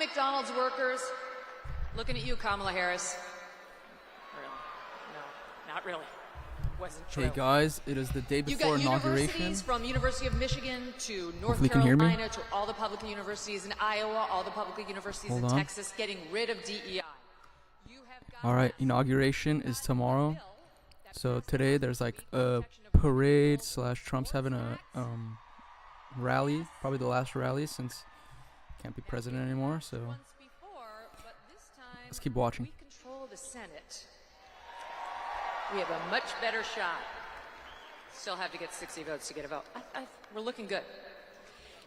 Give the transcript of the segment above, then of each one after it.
McDonald's workers, looking at you, Kamala Harris. Really? No, not really. Wasn't true. Hey guys, it is the day before you got inauguration. universities from University of Michigan to North Hopefully you can hear me. Carolina to all the public universities in Iowa, all the public universities Hold in on. Texas getting rid of DEI. All right, inauguration is tomorrow. So today there's like a parade / Trump's having a rally, probably the last rally since can't be president anymore. So let's keep watching. We control the Senate. We have a much better shot. Still have to get 60 votes to get a vote. We're looking good.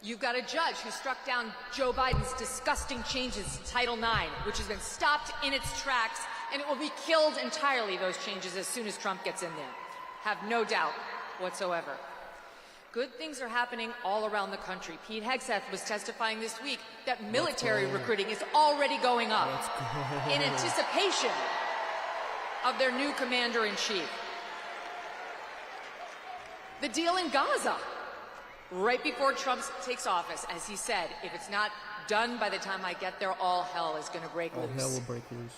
You've got a judge who struck down Joe Biden's disgusting changes to Title IX, which has been stopped in its tracks, and it will be killed entirely, those changes, as soon as Trump gets in there. Have no doubt whatsoever. Good things are happening all around the country. Pete Hegseth was testifying this week that military recruiting is already going up in anticipation of their new commander-in-chief. The deal in Gaza, right before Trump takes office, as he said, if it's not done by the time I get there, all hell is going to break loose. All hell will break loose.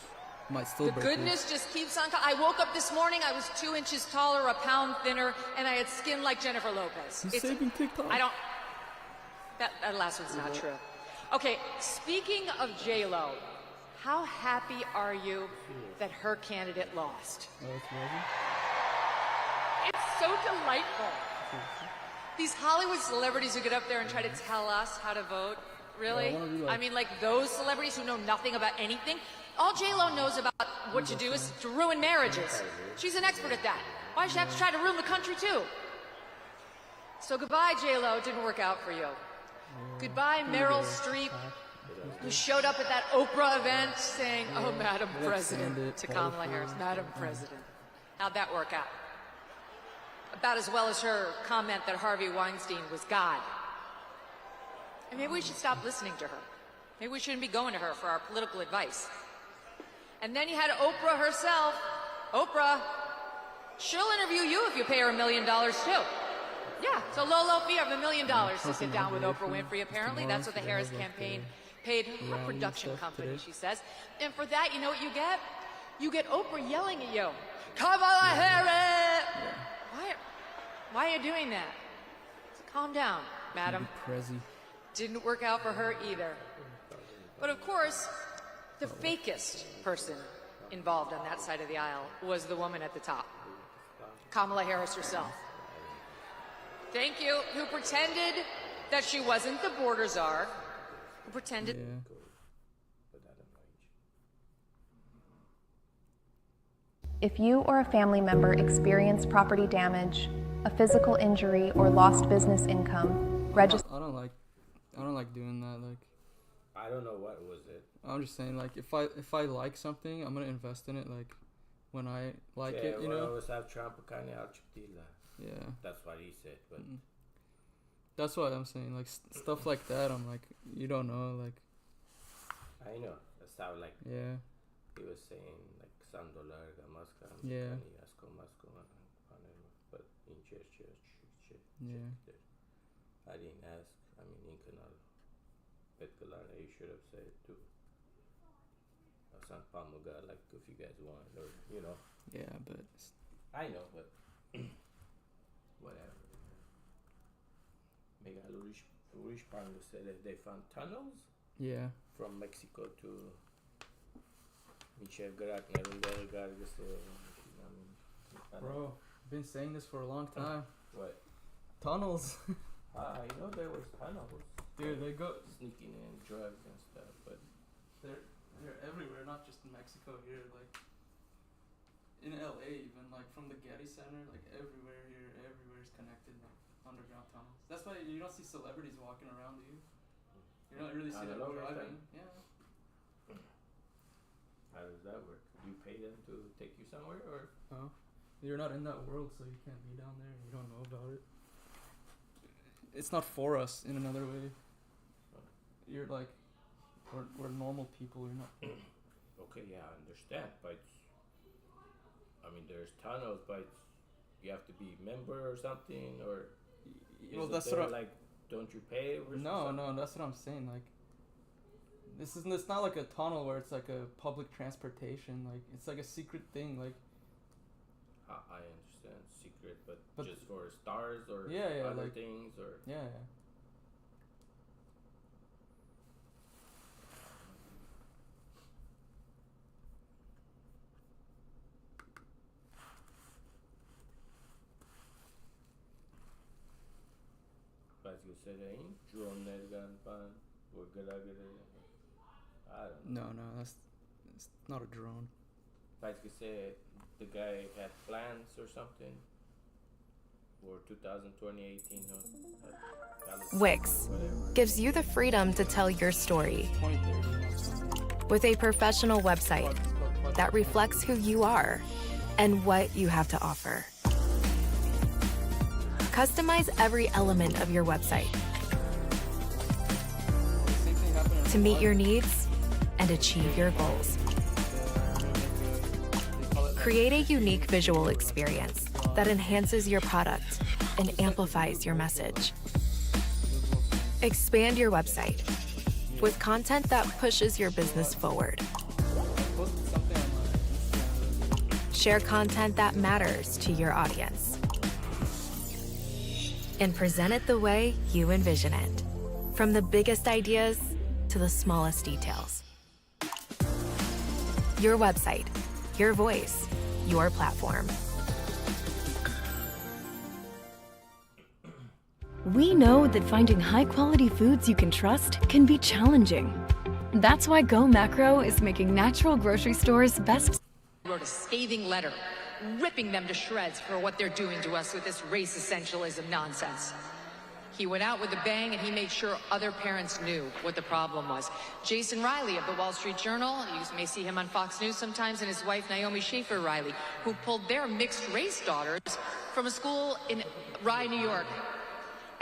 Might still The break goodness loose. just keeps on coming. I woke up this morning, I was 2 inches taller, a pound thinner, and I had skin like Jennifer Lopez. He's saving TikTok. I don't... That last one's not true. Okay, speaking of J-Lo, how happy are you that her candidate lost? Oh, it's amazing. It's so delightful. These Hollywood celebrities who get up there and try to tell us how to vote, really? Yeah, I mean, like those celebrities who know nothing about anything. All J-Lo knows about what to do is to ruin marriages. She's an expert at that. Why does she have to try to ruin the country too? So goodbye, J-Lo. It didn't work out for you. Goodbye, Meryl Streep, who showed up at that Oprah event saying, "Oh, Madam President," to Kamala Harris. Madam President. How'd that work out? About as well as her comment that Harvey Weinstein was God. And maybe we should stop listening to her. Maybe we shouldn't be going to her for our political advice. And then you had Oprah herself. Oprah, she'll interview you if you pay her $1 million too. Yeah, so low fee of $1 million to sit down with Oprah Winfrey, apparently. That's what the Harris campaign paid her production company, she says. And for that, you know what you get? You get Oprah yelling at you. Kamala Harris! Why are you doing that? Calm down, madam. Didn't work out for her either. But of course, the fakest person involved on that side of the aisle was the woman at the top, Kamala Harris herself. Thank you, who pretended that she wasn't the border czar, who pretended... Yeah. If you or a family member experienced property damage, a physical injury, or lost business income, register. I don't like doing that. Like, I don't know what was it. I'm just saying, like, if I like something, I'm gonna invest in it. Like, when I like it, you know. Yeah. That's what he said, but that's what I'm saying. Like stuff like that. I'm like, you don't know. Like, I know. That's how like yeah. he was saying like $100 más Yeah. but in church. Yeah. I didn't ask. I mean, in canal. Petkalana, you should have said too. San Pamuga, like if you guys want, or you know. Yeah, but I know, but whatever. Mega Urish Pango said that they found tunnels. Yeah. From Mexico to Michel Bro, been saying this for a long time. What? Tunnels. I know there was tunnels. Dude, they go sneaking in drugs and stuff, but they're everywhere, not just in Mexico here, like in LA even, like from the Getty Center, like everywhere is connected, like underground tunnels. That's why you don't see celebrities walking around, do you? You don't really see them driving. Yeah. How does that work? Do you pay them to take you somewhere, or? Huh? You're not in that world, so you can't be down there. You don't know about it. It's not for us in another way. You're like, we're normal people. You're not. Okay, yeah, I understand, but I mean, there's tunnels, but you have to be a member or something, or well, that's what like, don't you pay? Or no, that's what I'm saying. Like, It's not like a tunnel where it's like a public transportation. Like it's like a secret thing. Like I understand secret, but But- just for stars or Yeah, other like- things or. yeah. Parce que c'est rien, drone net gun pan, or gada. I don't know. No, it's not a drone. Parce que c'est the guy had plans or something for 2018 or Wix gives you the freedom to tell your story 2030. with a professional website that reflects who you are and what you have to offer. Customize every element of your website Same thing happened in to meet your Hawaii. needs and achieve your goals. They call it like Create a unique visual experience that enhances your product and amplifies your message. Expand your website with content that pushes your business forward. posted something on my Instagram. Share content that matters to your audience. And present it the way you envision it, from the biggest ideas to the smallest details. Your website, your voice, your platform. We know that finding high-quality foods you can trust can be challenging. That's why Go Macro is making natural grocery stores best. Wrote a scathing letter, ripping them to shreds for what they're doing to us with this race essentialism nonsense. He went out with a bang and he made sure other parents knew what the problem was. Jason Riley of the Wall Street Journal, you may see him on Fox News sometimes, and his wife Naomi Schaefer Riley, who pulled their mixed-race daughters from a school in Rye, New York,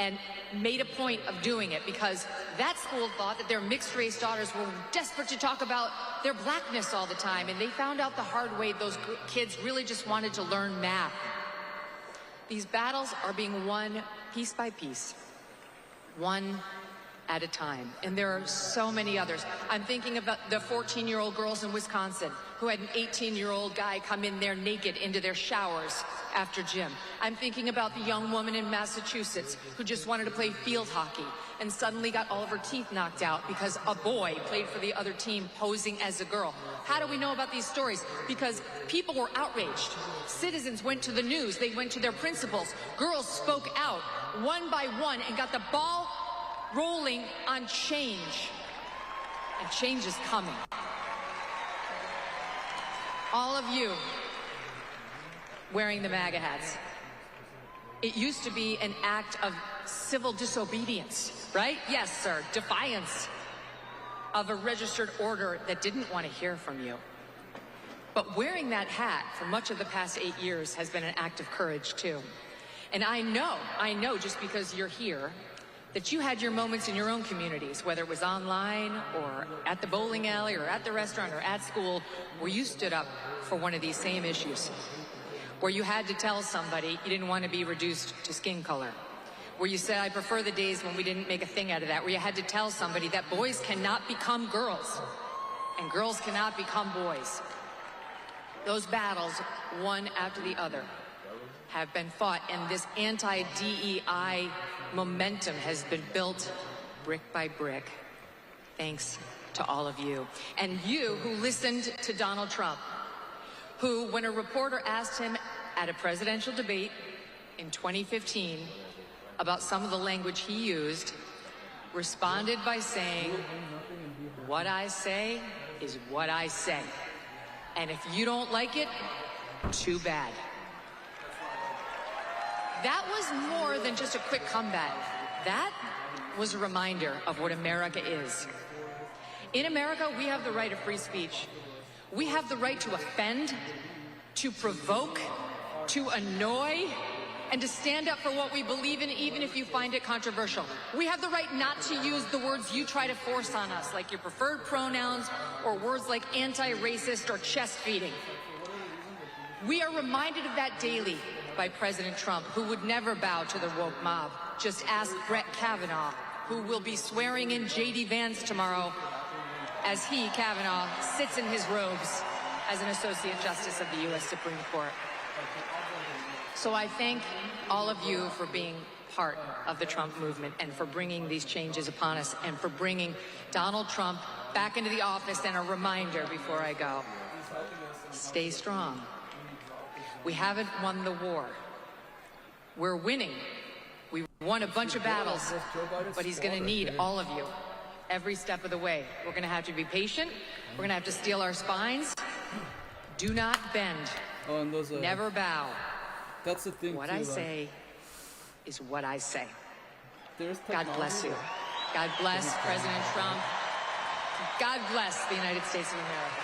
and made a point of doing it because that school thought that their mixed-race daughters were desperate to talk about their blackness all the time, and they found out the hard way those kids really just wanted to learn math. These battles are being won piece by piece, one at a time, and there are so many others. I'm thinking about the 14-year-old girls in Wisconsin who had an 18-year-old guy come in there naked into their showers after gym. I'm thinking about the young woman in Massachusetts who just wanted to play field hockey and suddenly got all of her teeth knocked out because a boy played for the other team posing as a girl. How do we know about these stories? Because people were outraged. Citizens went to the news. They went to their principals. Girls spoke out one by one and got the ball rolling on change. And change is coming. All of you wearing the MAGA hats. It used to be an act of civil disobedience, right? Yes, sir, defiance of a registered order that didn't want to hear from you. But wearing that hat for much of the past 8 years has been an act of courage, too. And I know just because you're here, that you had your moments in your own communities, whether it was online or at the bowling alley or at the restaurant or at school, where you stood up for one of these same issues. Where you had to tell somebody you didn't want to be reduced to skin color. Where you said, I prefer the days when we didn't make a thing out of that. Where you had to tell somebody that boys cannot become girls and girls cannot become boys. Those battles, one after the other, have been fought, and this anti-DEI momentum has been built brick by brick, thanks to all of you. And you who listened to Donald Trump, who, when a reporter asked him at a presidential debate in 2015 about some of the language he used, responded by saying, "What I say is what I say. And if you don't like it, too bad." That was more than just a quick comeback. That was a reminder of what America is. In America, we have the right of free speech. We have the right to offend, to provoke, to annoy, and to stand up for what we believe in, even if you find it controversial. We have the right not to use the words you try to force on us, like your preferred pronouns or words like anti-racist or chest feeding. We are reminded of that daily by President Trump, who would never bow to the woke mob. Just ask Brett Kavanaugh, who will be swearing in J.D. Vance tomorrow. as he, Kavanaugh, sits in his robes as an Associate Justice of the U.S. Supreme Court. So I thank all of you for being part of the Trump movement and for bringing these changes upon us and for bringing Donald Trump back into the office. And a reminder before I go, stay strong. We haven't won the war. We're winning. We won a bunch of battles, but he's going to need all of you every step of the way. We're going to have to be patient. We're going to have to steel our spines. Do not bend. Oh, and those, never bow. That's the thing. What too, I like, say is what I say. there's God bless you. God bless President Trump. God bless the United States of America.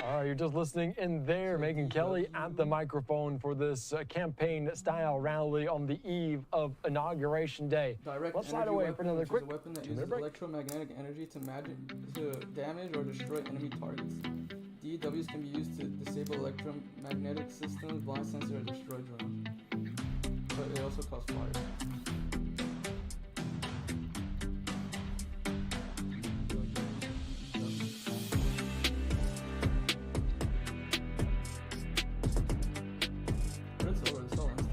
All right, you're just listening in there, Megyn Kelly at the microphone for this campaign-style rally on the eve of Inauguration Day. Direct Let's slide energy away weapon, for another which quick is a weapon that 2-minute uses break. electromagnetic energy to damage or destroy enemy targets. DEWs can be used to disable electromagnetic systems, blind sensor, or destroy drones. But it also causes fire. But it's over, it's all instant.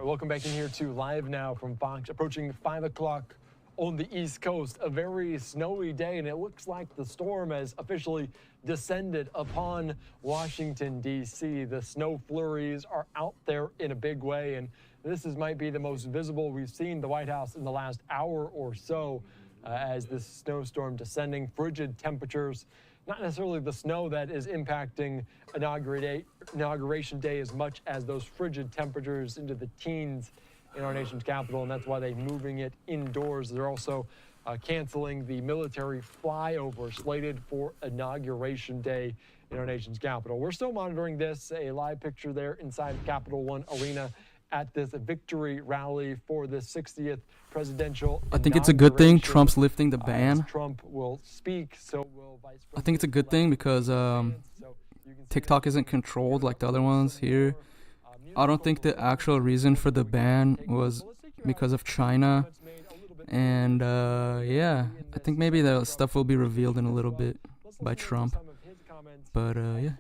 Welcome back in here to Live Now from Fox. Approaching 5 o'clock on the East Coast. A very snowy day, and it looks like the storm has officially descended upon Washington, D.C. The snow flurries are out there in a big way, and might be the most visible we've seen the White House in the last hour or so as this snowstorm descending. Frigid temperatures. Not necessarily the snow that is impacting Inauguration Day as much as those frigid temperatures into the teens in our nation's capital, and that's why they're moving it indoors. They're also canceling the military flyover slated for Inauguration Day in our nation's capital. We're still monitoring this, a live picture there inside Capital One Arena at this victory rally for the 60th presidential I think it's a good thing Trump's lifting the ban. Trump will speak, so will Vice President. I think it's a good thing because TikTok isn't controlled like the other ones here. I don't think the actual reason for the ban was because of China. And yeah, I think maybe the stuff will be revealed in a little bit by Trump. But yeah.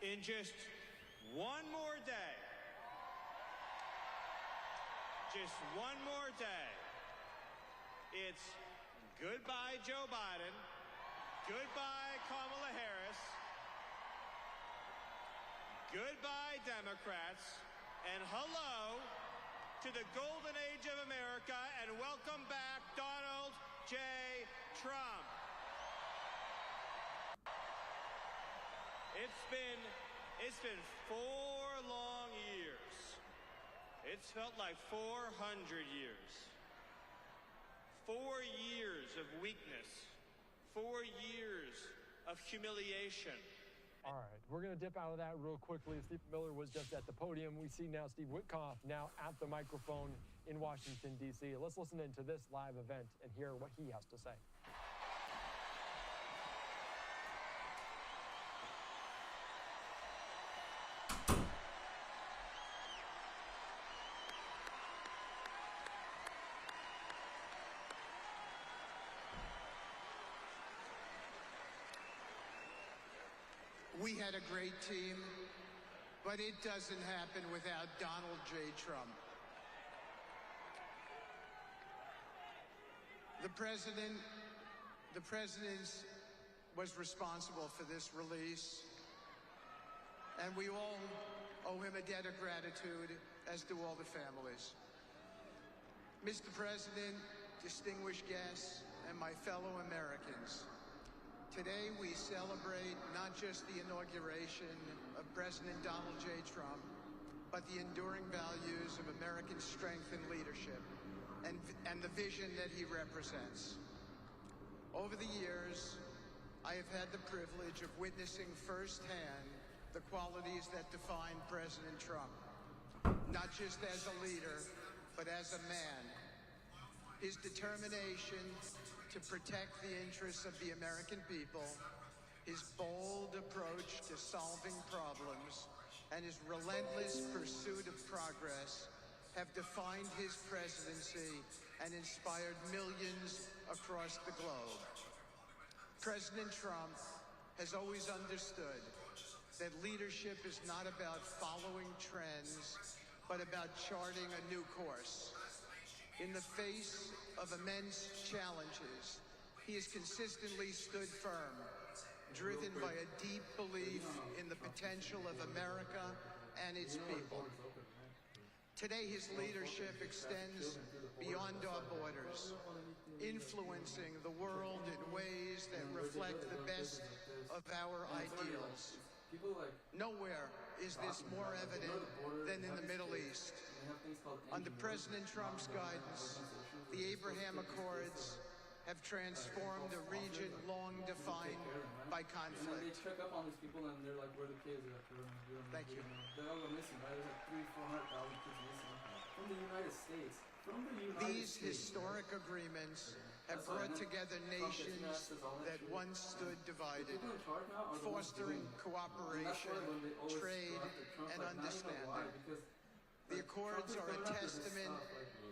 In just one more day, just one more day, it's goodbye Joe Biden, goodbye Kamala Harris, goodbye Democrats, and hello to the golden age of America, and welcome back Donald J. Trump. It's been 4 long years. It's felt like 400 years. 4 years of weakness. 4 years of humiliation. All right, we're going to dip out of that real quickly. Steve Miller was just at the podium. We see now Steve Witkoff now at the microphone in Washington, D.C. Let's listen into this live event and hear what he has to say. We had a great team, but it doesn't happen without Donald J. Trump. The president was responsible for this release, and we all owe him a debt of gratitude, as do all the families. Mr. President, distinguished guests, and my fellow Americans, today we celebrate not just the inauguration of President Donald J. Trump, but the enduring values of American strength and leadership, and the vision that he represents. Over the years, I have had the privilege of witnessing firsthand the qualities that define President Trump, not just as a leader, but as a man. His determination to protect the interests of the American people, his bold approach to solving problems, and his relentless pursuit of progress have defined his presidency and inspired millions across the globe. President Trump has always understood that leadership is not about following trends, but about charting a new course. In the face of immense challenges, he has consistently stood firm, driven by a deep belief in the potential of America and its people. Today, his leadership extends beyond our borders, influencing the world in ways that reflect the best of our ideals. Nowhere is this more evident than in the Middle East. Under President Trump's guidance, the Abraham Accords have transformed a region long defined by conflict. And then they check up on these people and they're like, where the kids are? Thank you. They're all missing, right? There's like 300,000, 400,000 kids missing from the United States. These historic agreements have brought together nations that once stood divided, fostering cooperation, trade, and understanding. The Accords are a testament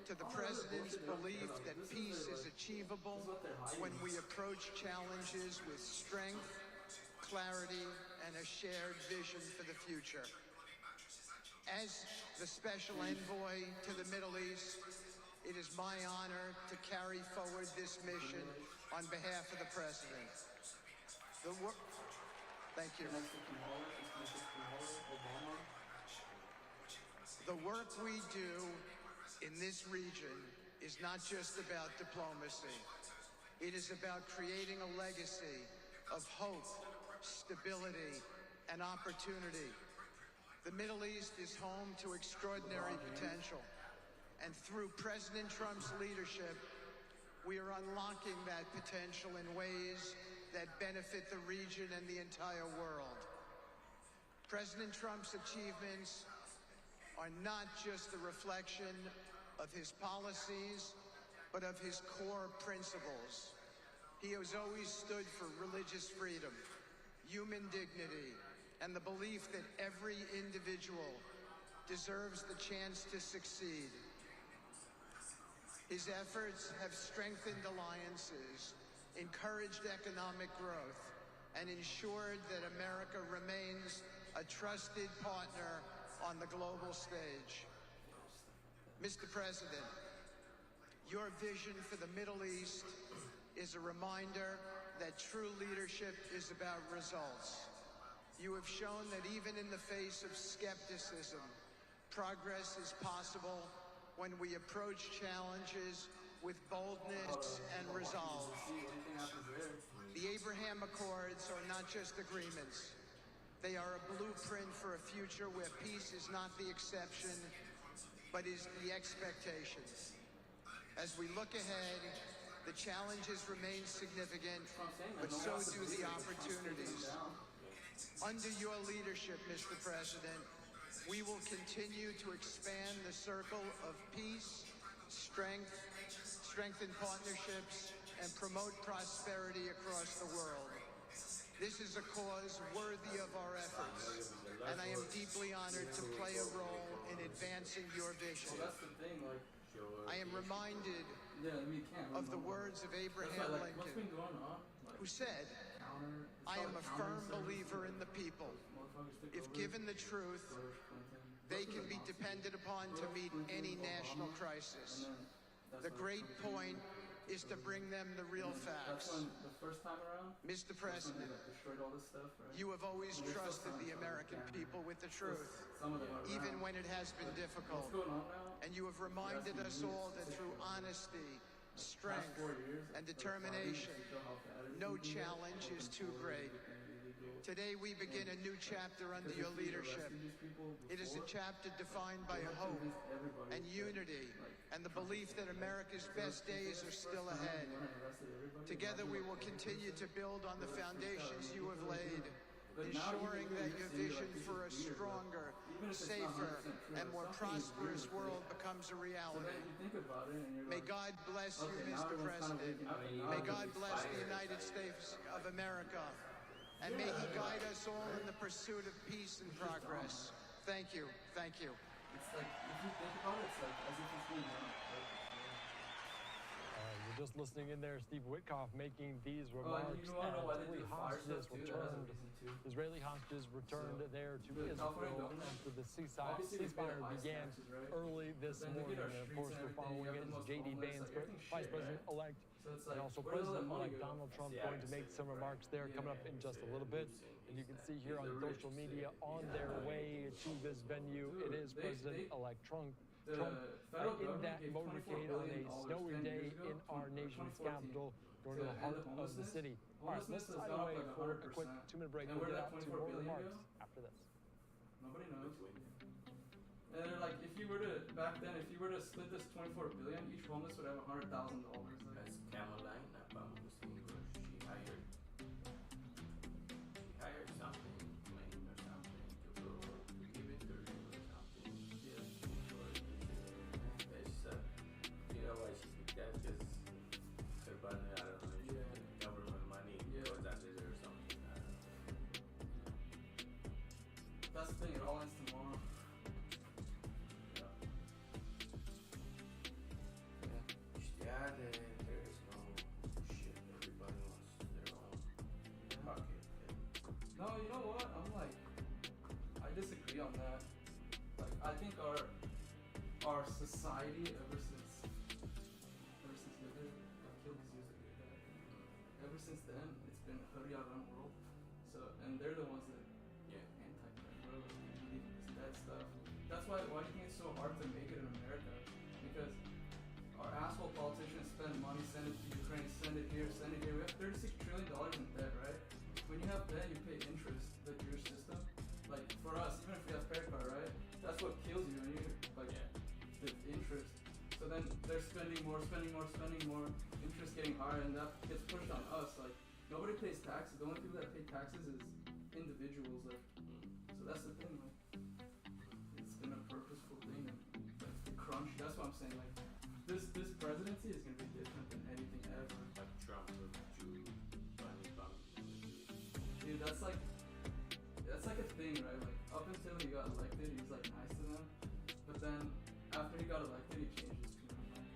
to the President's belief that peace is achievable when we approach challenges with strength, clarity, and a shared vision for the future. As the Special Envoy to the Middle East, it is my honor to carry forward this mission on behalf of the President. Thank you. The work we do in this region is not just about diplomacy. It is about creating a legacy of hope, stability, and opportunity. The Middle East is home to extraordinary potential. And through President Trump's leadership, we are unlocking that potential in ways that benefit the region and the entire world. President Trump's achievements are not just a reflection of his policies, but of his core principles. He has always stood for religious freedom, human dignity, and the belief that every individual deserves the chance to succeed. His efforts have strengthened alliances, encouraged economic growth, and ensured that America remains a trusted partner on the global stage. Mr. President, your vision for the Middle East is a reminder that true leadership is about results. You have shown that even in the face of skepticism, progress is possible when we approach challenges with boldness and resolve. not just agreements. They are a blueprint for a future where peace is not the exception, but is the expectation. As we look ahead, the challenges remain significant, but so do the opportunities. Under your leadership, Mr. President, we will continue to expand the circle of peace, strengthen partnerships, and promote prosperity across the world. This is a cause worthy of our efforts, and I am deeply honored to play a role in advancing your vision. Well, that's the thing, like, I am reminded of the words of Abraham Lincoln, who said, "I am a firm believer in the people. If given the truth, they can be depended upon to meet any national crisis. The great point is to bring them the real facts." The first time around, Mr. President, destroyed all this stuff, right? you have always trusted the American people with the truth, even when it has been difficult. And you have reminded us all that through honesty, strength, and determination, no challenge is too great. Today we begin a new chapter under your leadership. It is a chapter defined by hope and unity and the belief that America's best days are still ahead. Together we will continue to build on the foundations you have laid, ensuring that your vision for a stronger, safer, and more prosperous world becomes a reality. May God bless you, Mr. President. May God bless the United States of America. And may He guide us all in the pursuit of peace and progress. Thank you. Thank you. It's like, if you think about it, it's like as if it's being done. You're just listening in there, Steve Witkoff making these remarks as Israeli hostages returned there to Israel after the ceasefire began early this morning. And of course, we're following it as J.D. Vance, Vice President-elect, and also President-elect Donald Trump going to make some remarks there coming up in just a little bit. And you can see here on social media on their way to this venue, it is President-elect Trump in that motorcade on a snowy day in our nation's capital, going to the heart of the city. All right, let's slide away for a quick 2-minute break. We'll get out to more remarks after this. Nobody knows. And they're like, if you were to, back then, if you were to split this $24 billion, each homeless would have $100,000. That's Caroline, not English. She hired something, plane or something, to go to give it to her or something. Yeah. It's, you know why she did that? Because her partner, I don't know, government money goes under there or something. I don't know. That's the thing, it all ends tomorrow. Yeah, there is no shit. Everybody wants their own pocket. No, you know what? I'm like, I disagree on that. Like, I think our society ever since then, it's been hurry up run world. So, and they're the ones that anti-bro, believe in this bad stuff. That's why do you think it's so hard to make it in America? Because our asshole politicians spend money, send it to Ukraine, send it here. We have $36 trillion in debt, right? When you have debt, you pay interest, the Jewish system. Like, for us, even if we have credit card, right? That's what kills you, when you, like, the interest. So then they're spending more, interest getting higher, and that gets pushed on us. Like, nobody pays taxes. The only people that pay taxes is individuals. Like, so that's the thing. Like, it's been a purposeful thing. And, like, the crunch. That's what I'm saying. Like, this presidency is gonna be different than anything ever. Like Trump or Jew, dude, that's like a thing, right? Like, up until he got elected, he was like nice to them, but then after he got elected, he changed his tune. Like,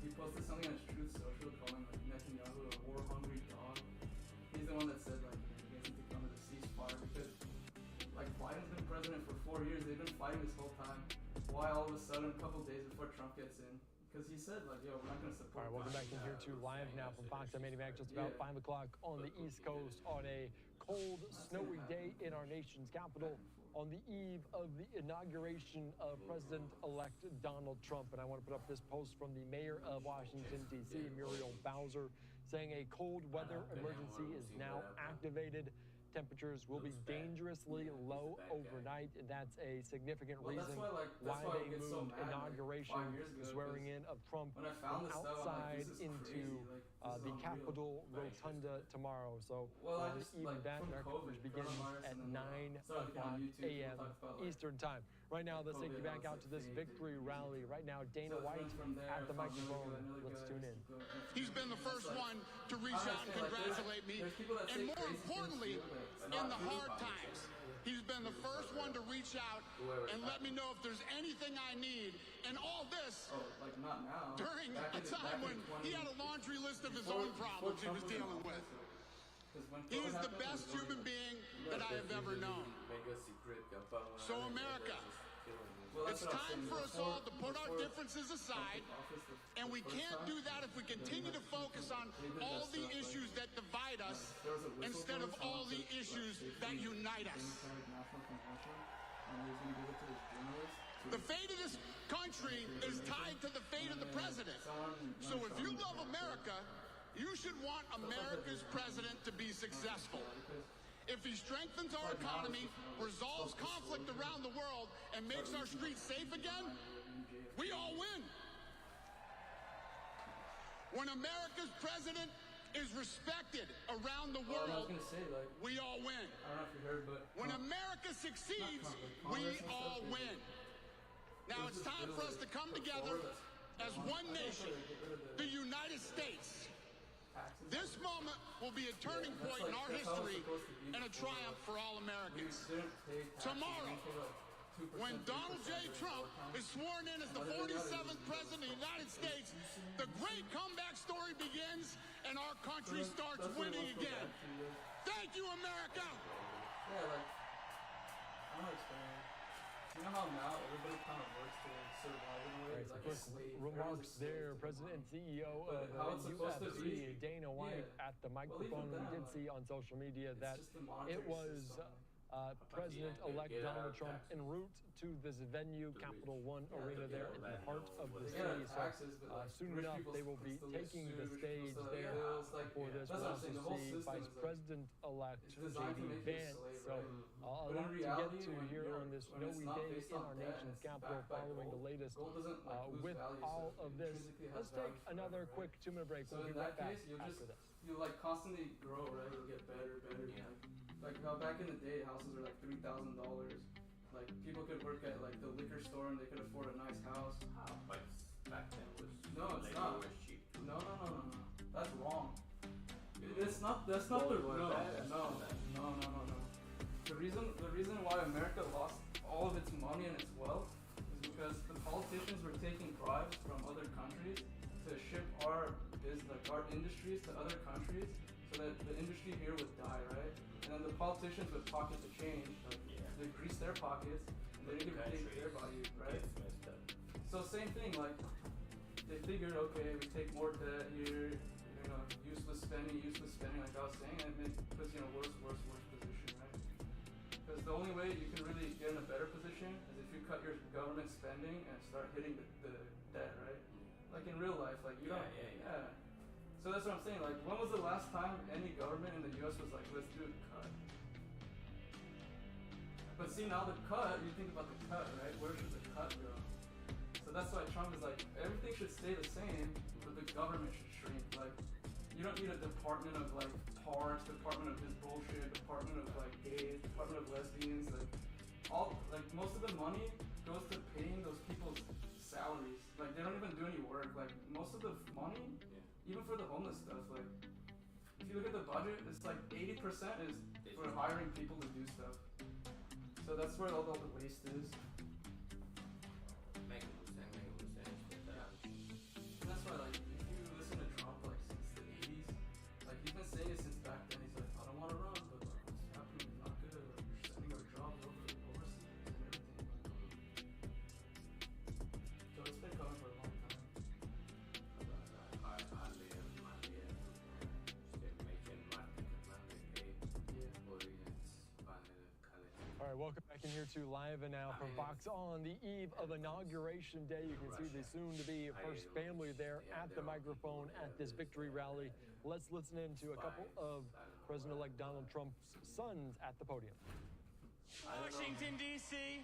he posted something on Truth Social calling like Netanyahu a war-hungry dog. He's the one that said like he needs to come to the ceasefire because like Biden's been president for 4 years. They've been fighting this whole time. Why all of a sudden, a couple days before Trump gets in? Because he said like, yo, we're not going to support. All right, welcome back in here to Live Now from Fox. I'm Manny Mac, just about 5 o'clock on the East Coast on a cold, snowy day in our nation's capital on the eve of the inauguration of President-elect Donald Trump. And I want to put up this post from the mayor of Washington, D.C., Muriel Bowser, saying a cold weather emergency is now activated temperatures will be dangerously low overnight. That's a significant reason that's why they it gets so moved mad, inauguration, years ago, the swearing in of Trump when I found this stuff, I'm like, outside this is into crazy. Like, this the is Capitol unreal. Rotunda tomorrow. So I on just, the eve of that, from our coverage COVID, begins coronavirus, at and then, 9 started looking on o'clock YouTube, people a.m. talk about, like, Eastern time. Right now, let's take you COVID, back how out it's, to this fake, victory rally. Right now, Dana White at the microphone. Let's tune in. He's been the first one to reach out and congratulate me, and more importantly, in the hard times. He's been the first one to reach out and let me know if there's anything I need, and all this like not now. during a time when he had a laundry list of his own problems he was dealing with. He is the best human being that I have ever known. So America, it's time for us all to put our differences aside, and we can't do that if we continue to focus on all the issues that divide us instead of all the issues that unite us. The fate of this country is tied to the fate of the president. So if you love America, you should want America's president to be successful. If he strengthens our economy, resolves conflict around the world, and makes our streets safe again, we all win. When America's president is respected around the world, we all win. I don't know if you heard, but when America succeeds, we all win. Now it's time for us to come together as one nation, the United States. This moment will be a turning point in our history and a triumph for all Americans. Tomorrow, when Donald J. Trump is sworn in as the 47th President of the United States, the great comeback story begins and our country starts winning again. Thank you, America! Yeah, like, I don't know, you know how now everybody kind of works to survive in a way? It's like a slave. Remarks there, President and CEO of the UFC, Dana White, at the microphone. We did see on social media that it was President-elect Donald Trump en route to this venue, Capital One Arena there in the heart of the city. So soon enough, they will be taking the stage there for this. We'll also see Vice President-elect J.D. Vance. So a lot to get to here on this snowy day in our nation's capital following the latest with all of this. Let's take another quick 2-minute break. We'll be right back after this. You like constantly grow, right? You'll get better. Like how back in the day, houses are like $3,000. Like people could work at like the liquor store and they could afford a nice house. But back then was it's not. Was cheap. No. That's wrong. That's not the no. The reason why America lost all of its money and its wealth is because the politicians were taking bribes from other countries to ship our industries to other countries, so that the industry here would die, right? And then the politicians would pocket the change, they grease their pockets, and they didn't get paid their value, right? So same thing, like they figured, okay, we take more debt here, useless spending, like I was saying, and it puts you in a worse position, right? Because the only way you can really get in a better position is if you cut your government spending and start hitting the debt, right? Like in real life, like you don't. So that's what I'm saying. Like, when was the last time any government in the U.S. was like, let's do a cut? But see, now the cut, you think about the cut, right? Where should the cut go? So that's why Trump is like, everything should stay the same, but the government should shrink. Like, you don't need a department of like parks, department of this bullshit, department of like gays, department of lesbians. Like most of the money goes to paying those people's salaries. Like they don't even do any work. Like most of the money, even for the homeless stuff, like if you look at the budget, it's like 80% is for hiring people to do stuff. So that's where all the waste is. Make sense. And that's why, like, if you listen to Trump, like, since the 80s, like, he's been saying it since back then. He's like, I don't want to run, but like, what's happening is not good. Like, you're sending our jobs overseas and everything. So it's been coming for a long time. All right, welcome back in here to Live and Now from Fox on the eve of Inauguration Day. You can see the soon-to-be first family there at the microphone at this victory rally. Let's listen in to a couple of President-elect Donald Trump's sons at the podium. Washington, D.C.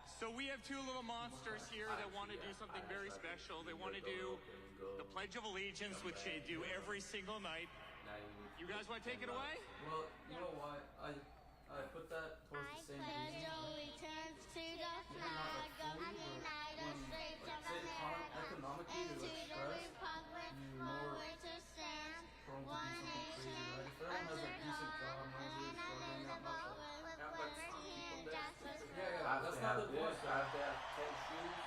So we have two little monsters here that want to do something very special. They want to do the Pledge of Allegiance, which they do every single night. You guys want to take it away? Well, you know why? I put that towards the same reason. Allegiance to the flag of the United States of America and to the republic for which it stands, one nation, under God, indivisible, with liberty and justice for all. That's not the point. Have to have 10 shoes.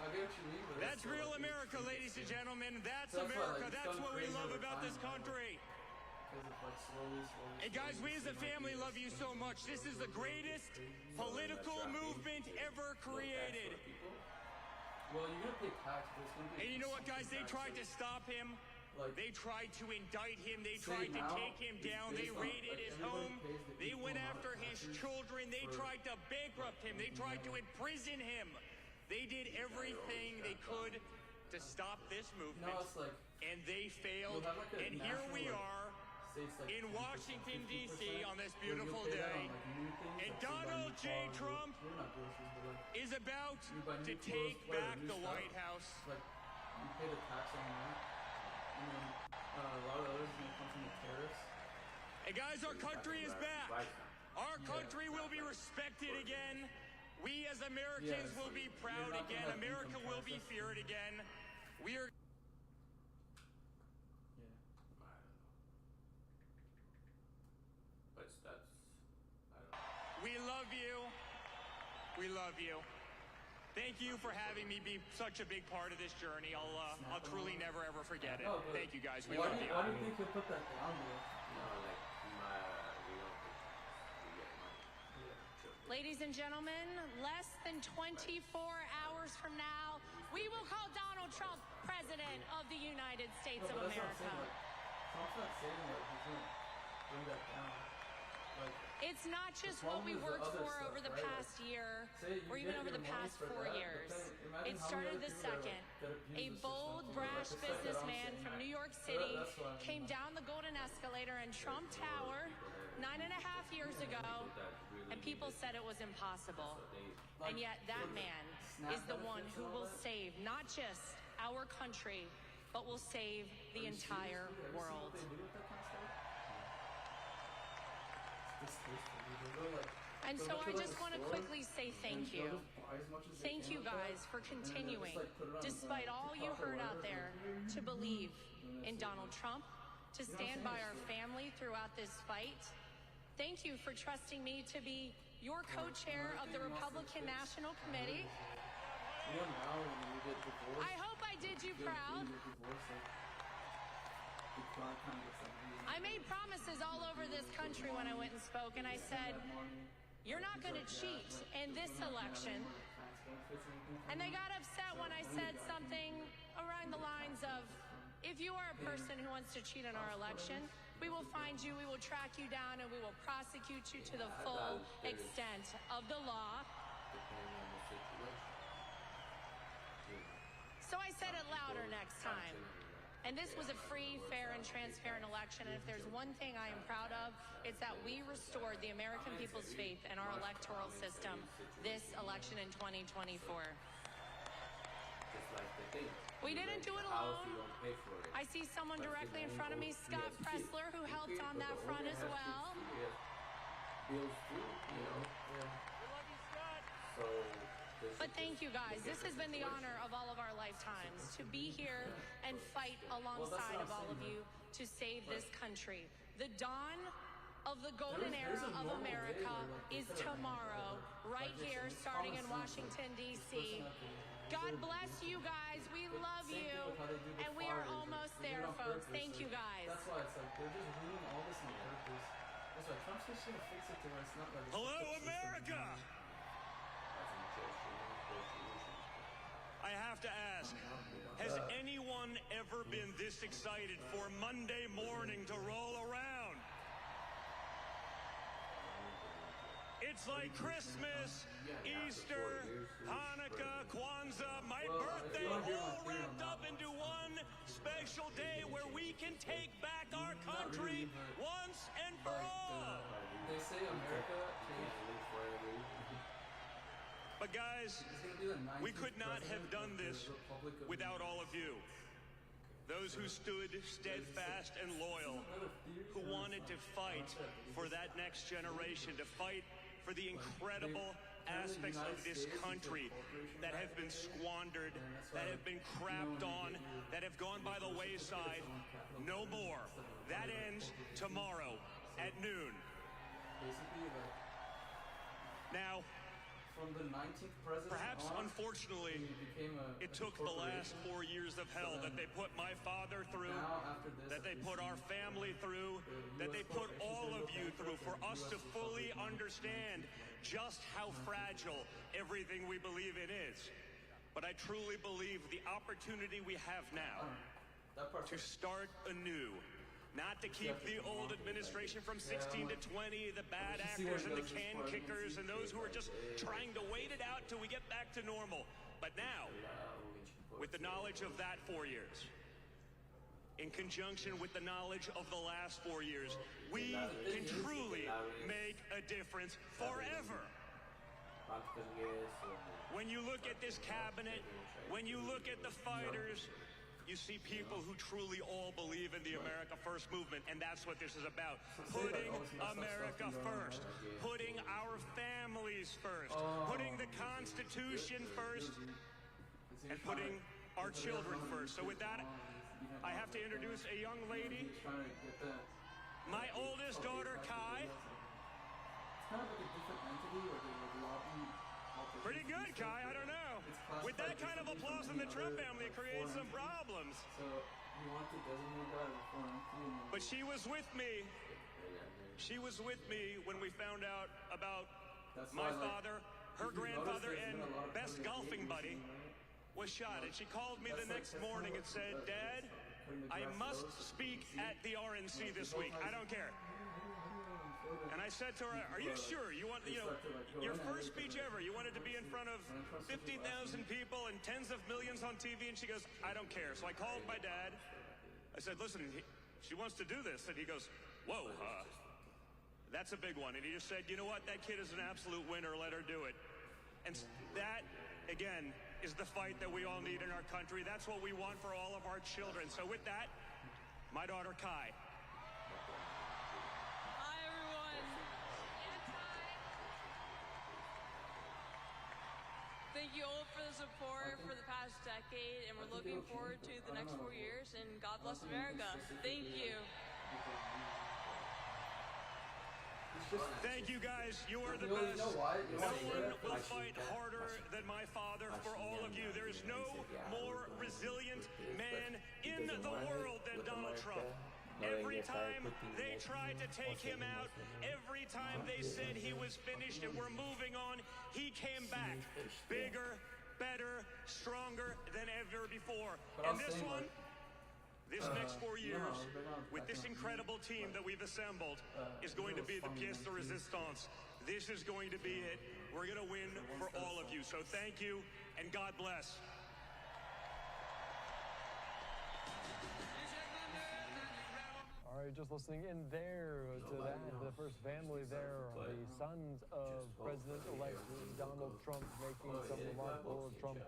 I get what you mean, but that's real America, ladies and gentlemen. That's America. That's what we love about this country. And guys, we as a family love you so much. This is the greatest political movement ever created. Well, you're gonna pay tax, but it's gonna be. And you know what, guys? They tried to stop him. They tried to indict him. They tried to take him down. They raided his home. They went after his children. They tried to bankrupt him. They tried to imprison him. They did everything they could to stop this movement, and they failed. And here we are in Washington, D.C. on this beautiful day, and Donald J. Trump is about to take back the White House. Like, you pay the tax on that, and then a lot of others are going to come from the tariffs. And guys, our country is back. Our country will be respected again. We as Americans will be proud again. America will be feared again. We are... But that's... I don't know. We love you. We love you. Thank you for having me be such a big part of this journey. I'll truly never ever forget it. Thank you guys. We love you. Why do you think he'll put that down there? Ladies and gentlemen, less than 24 hours from now, we will call Donald Trump President of the United States of America. Trump's not saying that he's going to bring that down. It's not just what we worked for over the past year, or even over the past 4 years. It started the second. A bold, brash businessman from New York City came down the Golden Escalator in Trump Tower 9.5 years ago, and people said it was impossible. And yet that man is the one who will save not just our country, but will save the entire world. And so I just want to quickly say thank you. Thank you guys for continuing, despite all you heard out there, to believe in Donald Trump, to stand by our family throughout this fight. Thank you for trusting me to be your co-chair of the Republican National Committee. I hope I did you proud. I made promises all over this country when I went and spoke, and I said, you're not going to cheat in this election. And they got upset when I said something around the lines of, if you are a person who wants to cheat in our election, we will find you, we will track you down, and we will prosecute you to the full extent of the law. So I said it louder next time. And this was a free, fair, and transparent election. And if there's one thing I am proud of, it's that we restored the American people's faith in our electoral system this election in 2024. We didn't do it alone. I see someone directly in front of me, Scott Pressler, who helped on that front as well. But thank you guys. This has been the honor of all of our lifetimes, to be here and fight alongside of all of you to save this country. The dawn of the golden era of America is tomorrow, right here, starting in Washington, D.C. God bless you guys. We love you. And we are almost there, folks. Thank you guys. That's why it's like, they're just ruining all this on purpose. That's why Trump's just going to fix it to where it's not like... Hello, America! I have to ask, has anyone ever been this excited for Monday morning to roll around? It It's like Christmas, Easter, Hanukkah, Kwanzaa, my birthday, all wrapped up into one special day where we can take back our country once and for all. They say America But guys, we could not have done this without all of you. Those who stood steadfast and loyal, who wanted to fight for that next generation, to fight for the incredible aspects of this country that have been squandered, that have been crapped on, that have gone by the wayside. No more. That ends tomorrow at noon. Now, from the 19th president perhaps, on, unfortunately, it took the last 4 years of hell that they put my father through, that they put our family through, that they put all of you through, for us to fully understand just how fragile everything we believe in is. But I truly believe the opportunity we have now to start anew, not to keep the old administration from 16 to 20, the bad actors and the can kickers and those who are just trying to wait it out till we get back to normal. But now, with the knowledge of that 4 years, in conjunction with the knowledge of the last 4 years, we can truly make a difference forever. When you look at this cabinet, when you look at the fighters, you see people who truly all believe in the America First movement, and that's what this is about. Putting America first, putting our families first, putting the Constitution first, and putting our children first. So with that, I have to introduce a young lady, my oldest daughter, Kai. It's kind of like a different entity, or they lobby. Pretty good, Kai, I don't know. With that kind of applause in the Trump family, it creates some problems. So you want to designate that as a foreign entity? But she was with me. She was with me when we found out about my father, her grandfather, and best golfing buddy was shot. And she called me the next morning and said, "Dad, I must speak at the RNC this week. I don't care." And I said to her, "Are you sure? You want, your first speech ever, you wanted to be in front of 50,000 people and tens of millions on TV?" And she goes, "I don't care." So I called my dad. I said, "Listen, she wants to do this." And he goes, "Whoa, that's a big one." And he just said, "You know what? That kid is an absolute winner. Let her do it." And that, again, is the fight that we all need in our country. That's what we want for all of our children. So with that, my daughter, Kai. Thank you all for the support for the past decade, and we're looking forward to the next 4 years, and God bless America. Thank you. Thank you, guys. You are the best. No one will fight harder than my father for all of you. There is no more resilient man in the world than Donald Trump. Every time they tried to take him out, every time they said he was finished and we're moving on, he came back bigger, better, stronger than ever before. And this one, this next 4 years, with this incredible team that we've assembled, is going to be the pièce de résistance. This is going to be it. We're going to win for all of you. So thank you, and God bless. All right, just listening in there to that, the first family there, the sons of President-elect Donald Trump making some remarks, or Trump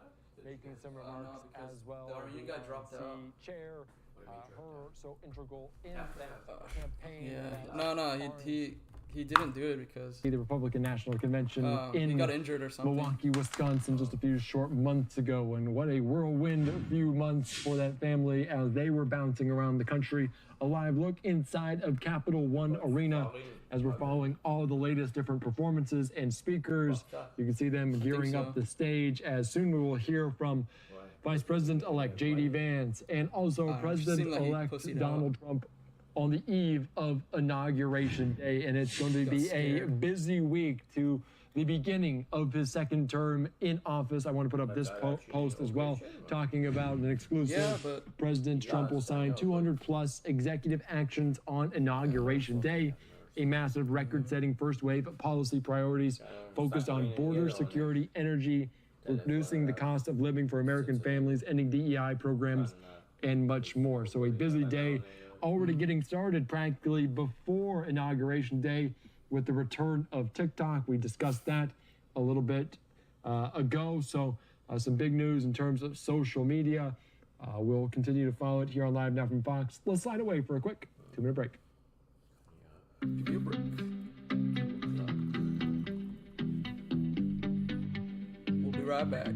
making some remarks as well. You got dropped out. Chair, her so integral in that campaign. Yeah, he didn't do it because the Republican National Convention in he got injured or something. Milwaukee, Wisconsin, just a few short months ago, and what a whirlwind few months for that family as they were bouncing around the country. A live look inside of Capital One Arena as we're following all the latest different performances and speakers. You can see them gearing up the stage as soon we will hear from Vice President-elect J.D. Vance and also President-elect Donald Trump on the eve of Inauguration Day. And it's going to be a busy week to the beginning of his second term in office. I want to put up this post as well, talking about an exclusive. President Trump will sign 200 plus executive actions on Inauguration Day. a massive record-setting first wave of policy priorities focused on border security, energy, reducing the cost of living for American families, ending DEI programs, and much more. So a busy day already getting started practically before Inauguration Day with the return of TikTok. We discussed that a little bit ago. So some big news in terms of social media. We'll continue to follow it here on Live Now from Fox. Let's slide away for a quick 2-minute break. Give you a break. We'll be right back.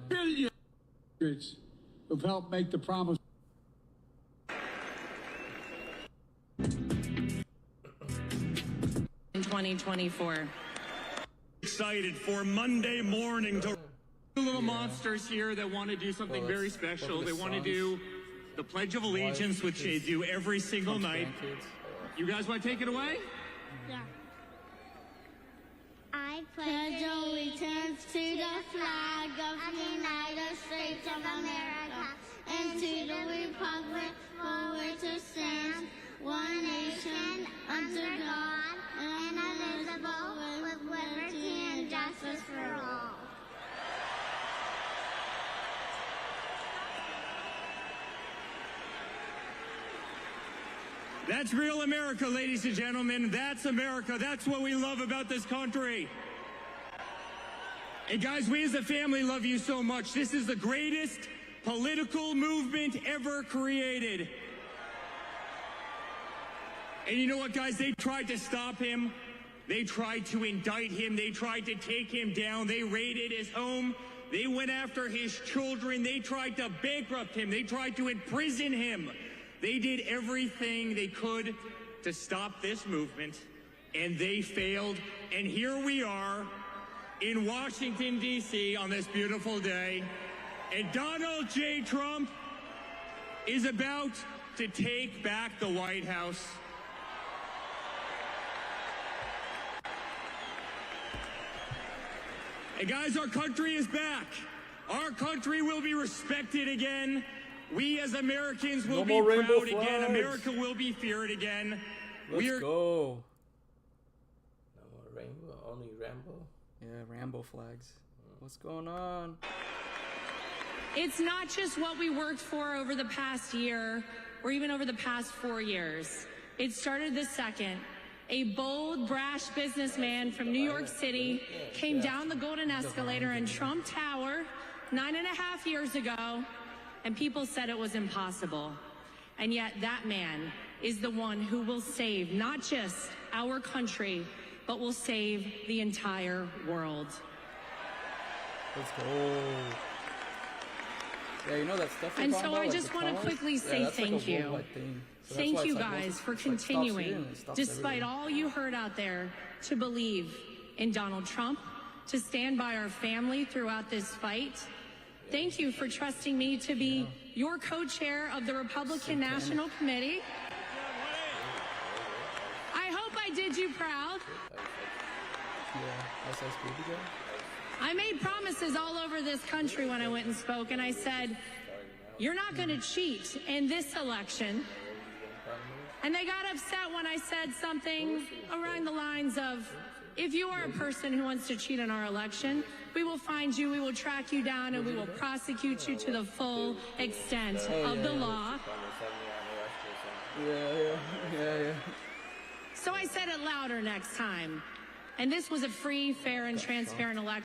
Billion who've helped make the promise. In 2024. Excited for Monday morning to little monsters here that want to do something very special. They want to do the Pledge of Allegiance, which they do every single night. You guys want to take it away? Yeah. I pledge allegiance to the flag of the United States of America and to the republic for which it stands, one nation, under God, indivisible, with liberty and justice for all. That's real America, ladies and gentlemen. That's America. That's what we love about this country. And guys, we as a family love you so much. This is the greatest political movement ever created. And you know what, guys? They tried to stop him. They tried to indict him. They tried to take him down. They raided his home. They went after his children. They tried to bankrupt him. They tried to imprison him. They did everything they could to stop this movement, and they failed. And here we are in Washington, D.C. on this beautiful day, and Donald J. Trump is about to take back the White House. And guys, our country is back. Our country will be respected again. We as Americans will be proud again. America will be feared again. Let's go. No more rainbow, only Rambo. Yeah, Rambo flags. What's going on? It's not just what we worked for over the past year or even over the past 4 years. It started the second a bold, brash businessman from New York City came down the golden escalator in Trump Tower 9.5 years ago, and people said it was impossible. And yet that man is the one who will save not just our country, but will save the entire world. Let's go. Yeah, you know that stuff. And so I just want to quickly say thank you. Thank you guys for continuing, despite all you heard out there, to believe in Donald Trump, to stand by our family throughout this fight. Thank you for trusting me to be your co-chair of the Republican National Committee. I hope I did you proud. I made promises all over this country when I went and spoke, and I said, you're not going to cheat in this election. And they got upset when I said something around the lines of, if you are a person who wants to cheat in our election, we will find you, we will track you down, and we will prosecute you to the full extent of the law. Yeah. So I said it louder next time. And this was a free, fair, and transparent election.